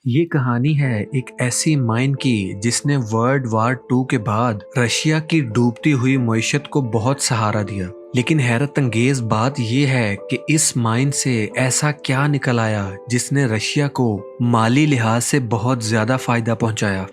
ये कहानी है एक ऐसी माइन की जिसने वर्ल्ड वार टू के बाद रशिया की डूबती हुई मईशत को बहुत सहारा दिया। लेकिन हैरत अंगेज बात यह है कि इस माइन से ऐसा क्या निकल आया जिसने रशिया को माली लिहाज से बहुत ज्यादा फायदा पहुंचाया।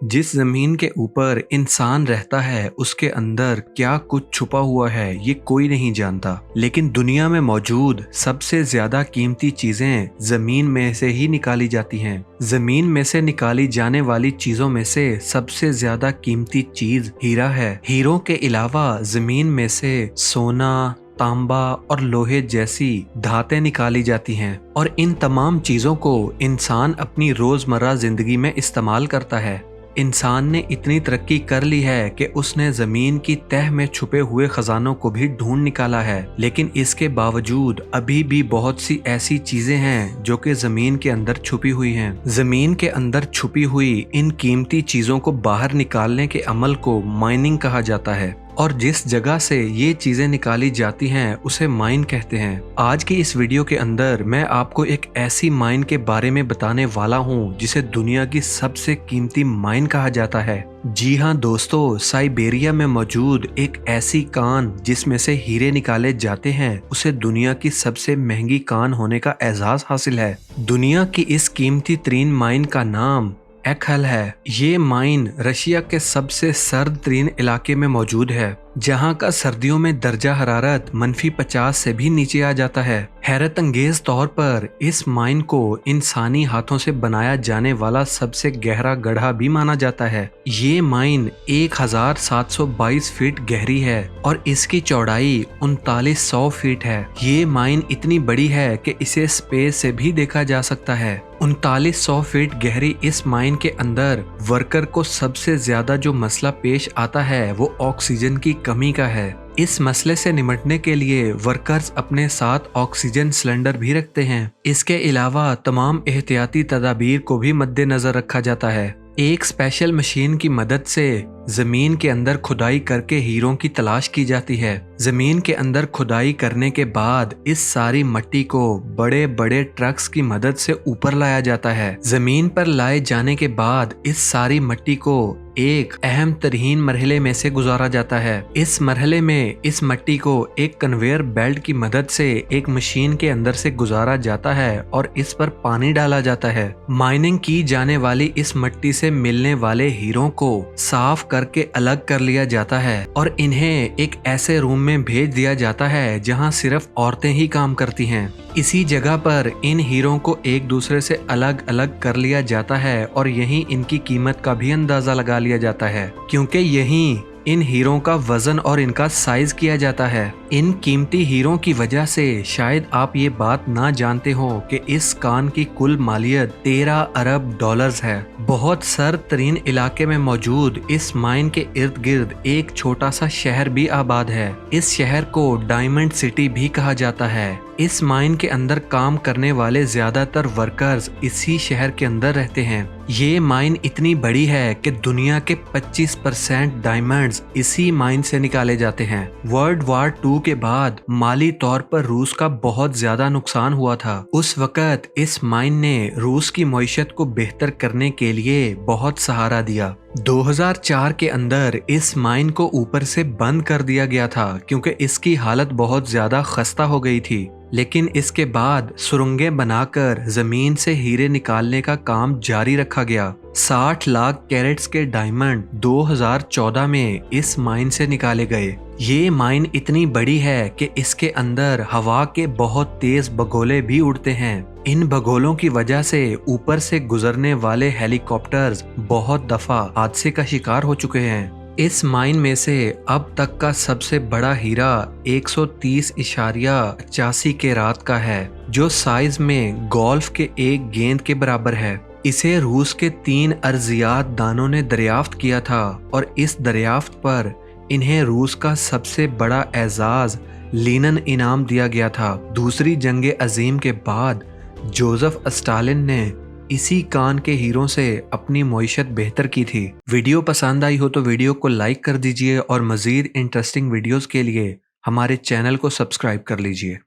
जिस जमीन के ऊपर इंसान रहता है उसके अंदर क्या कुछ छुपा हुआ है ये कोई नहीं जानता, लेकिन दुनिया में मौजूद सबसे ज्यादा कीमती चीजें जमीन में से ही निकाली जाती हैं। जमीन में से निकाली जाने वाली चीजों में से सबसे ज्यादा कीमती चीज हीरा है। हीरों के अलावा जमीन में से सोना, तांबा और लोहे जैसी धातें निकाली जाती हैं और इन तमाम चीजों को इंसान अपनी रोजमर्रा जिंदगी में इस्तेमाल करता है। इंसान ने इतनी तरक्की कर ली है कि उसने जमीन की तह में छुपे हुए खजानों को भी ढूंढ निकाला है, लेकिन इसके बावजूद अभी भी बहुत सी ऐसी चीजें हैं जो कि जमीन के अंदर छुपी हुई हैं। जमीन के अंदर छुपी हुई इन कीमती चीजों को बाहर निकालने के अमल को माइनिंग कहा जाता है और जिस जगह से ये चीजें निकाली जाती हैं उसे माइन कहते हैं। आज की इस वीडियो के अंदर मैं आपको एक ऐसी माइन के बारे में बताने वाला हूँ जिसे दुनिया की सबसे कीमती माइन कहा जाता है। जी हाँ दोस्तों, साइबेरिया में मौजूद एक ऐसी कान जिसमें से हीरे निकाले जाते हैं उसे दुनिया की सबसे महंगी कान होने का एजाज हासिल है। दुनिया की इस कीमती तरीन माइन का नाम एखल है। ये माइन रशिया के सबसे सर्द तरीन इलाके में मौजूद है, जहाँ का सर्दियों में दर्जा हरारत -50 से भी नीचे आ जाता है। हैरत अंगेज तौर पर इस माइन को इंसानी हाथों से बनाया जाने वाला सबसे गहरा गड्ढा भी माना जाता है। ये माइन 1722 फीट गहरी है और इसकी चौड़ाई 3900 फीट है। ये माइन इतनी बड़ी है कि इसे स्पेस से भी देखा जा सकता है। 3900 फीट गहरी इस माइन के अंदर वर्कर को सबसे ज्यादा जो मसला पेश आता है वो ऑक्सीजन की कमी का है। इस मसले से निपटने के लिए वर्कर्स अपने साथ ऑक्सीजन सिलेंडर भी रखते हैं। इसके अलावा तमाम एहतियाती तदाबीर को भी मद्देनजर रखा जाता है। एक स्पेशल मशीन की मदद से जमीन के अंदर खुदाई करके हीरों की तलाश की जाती है। जमीन के अंदर खुदाई करने के बाद इस सारी मिट्टी को बड़े बड़े ट्रक्स की मदद से ऊपर लाया जाता है। जमीन पर लाए जाने के बाद इस सारी मिट्टी को एक अहम तरीन मरहले में से गुजारा जाता है। इस मरहले में इस मिट्टी को एक कन्वेयर बेल्ट की मदद से एक मशीन के अंदर से गुजारा जाता है और इस पर पानी डाला जाता है। माइनिंग की जाने वाली इस मिट्टी से मिलने वाले हीरों को साफ करके अलग कर लिया जाता है और इन्हें एक ऐसे रूम में भेज दिया जाता है जहां सिर्फ औरतें ही काम करती हैं। इसी जगह पर इन हीरों को एक दूसरे से अलग अलग कर लिया जाता है और यहीं इनकी कीमत का भी अंदाजा लगा लिया जाता है, क्योंकि यहीं इन हीरों का वजन और इनका साइज किया जाता है। इन कीमती हीरों की वजह से शायद आप ये बात ना जानते हो कि इस कान की कुल मालियत 13 अरब डॉलर्स है। बहुत सर्द तरीन इलाके में मौजूद इस माइन के इर्द गिर्द एक छोटा सा शहर भी आबाद है। इस शहर को डायमंड सिटी भी कहा जाता है। इस माइन के अंदर काम करने वाले ज्यादातर वर्कर्स इसी शहर के अंदर रहते हैं। ये माइन इतनी बड़ी है कि दुनिया के 25% डायमंड्स इसी माइन से निकाले जाते हैं। वर्ल्ड वार टू के बाद माली तौर पर रूस का बहुत ज्यादा नुकसान हुआ था। उस वक्त इस माइन ने रूस की मईशत को बेहतर करने के लिए बहुत सहारा दिया। 2004 के अंदर इस माइन को ऊपर से बंद कर दिया गया था क्योंकि इसकी हालत बहुत ज्यादा खस्ता हो गई थी, लेकिन इसके बाद सुरंगें बनाकर जमीन से हीरे निकालने का काम जारी रखा गया। 60 लाख कैरेट्स के डायमंड 2014 में इस माइन से निकाले गए। ये माइन इतनी बड़ी है कि इसके अंदर हवा के बहुत तेज बगोले भी उड़ते हैं। इन बगोलों की वजह से ऊपर से गुजरने वाले हेलीकॉप्टर्स बहुत दफा हादसे का शिकार हो चुके हैं। इस माइन में से अब तक का सबसे बड़ा हीरा 130.85 के रात का है, जो साइज में गोल्फ के एक गेंद के बराबर है। इसे रूस के 3 अर्जियात दानों ने दरियाफ्त किया था और इस दरियाफ्त पर इन्हें रूस का सबसे बड़ा एजाज लीनन इनाम दिया गया था। दूसरी जंग अजीम के बाद जोसेफ स्टालिन ने इसी कान के हीरों से अपनी मईशत बेहतर की थी। वीडियो पसंद आई हो तो वीडियो को लाइक कर दीजिए और मजीद इंटरेस्टिंग वीडियोस के लिए हमारे चैनल को सब्सक्राइब कर लीजिए।